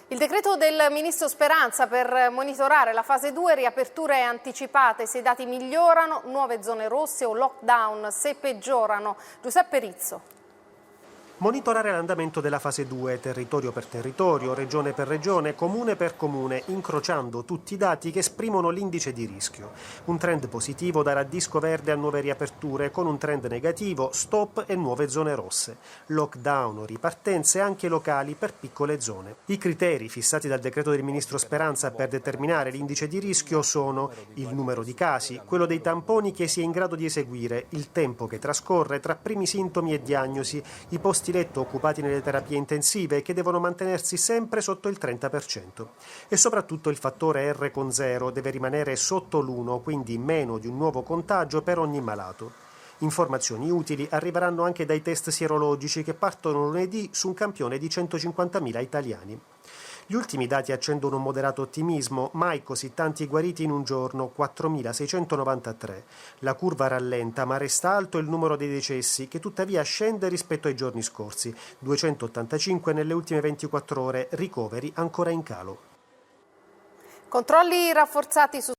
Il decreto del Ministro Speranza per monitorare la fase 2, riaperture anticipate se i dati migliorano, nuove zone rosse o lockdown se peggiorano. Giuseppe Rizzo. Monitorare l'andamento della fase 2, territorio per territorio, regione per regione, comune per comune, incrociando tutti i dati che esprimono l'indice di rischio. Un trend positivo darà disco verde a nuove riaperture, con un trend negativo, stop e nuove zone rosse. Lockdown o ripartenze anche locali per piccole zone. I criteri fissati dal decreto del Ministro Speranza per determinare l'indice di rischio sono il numero di casi, quello dei tamponi che si è in grado di eseguire, il tempo che trascorre tra primi sintomi e diagnosi, i posti letto occupati nelle terapie intensive che devono mantenersi sempre sotto il 30% e soprattutto il fattore R con 0 deve rimanere sotto l'1, quindi meno di un nuovo contagio per ogni malato. Informazioni utili arriveranno anche dai test sierologici che partono lunedì su un campione di 150.000 italiani. Gli ultimi dati accendono un moderato ottimismo, mai così tanti guariti in un giorno, 4.693. La curva rallenta, ma resta alto il numero dei decessi, che tuttavia scende rispetto ai giorni scorsi, 285 nelle ultime 24 ore, ricoveri ancora in calo. Controlli rafforzati su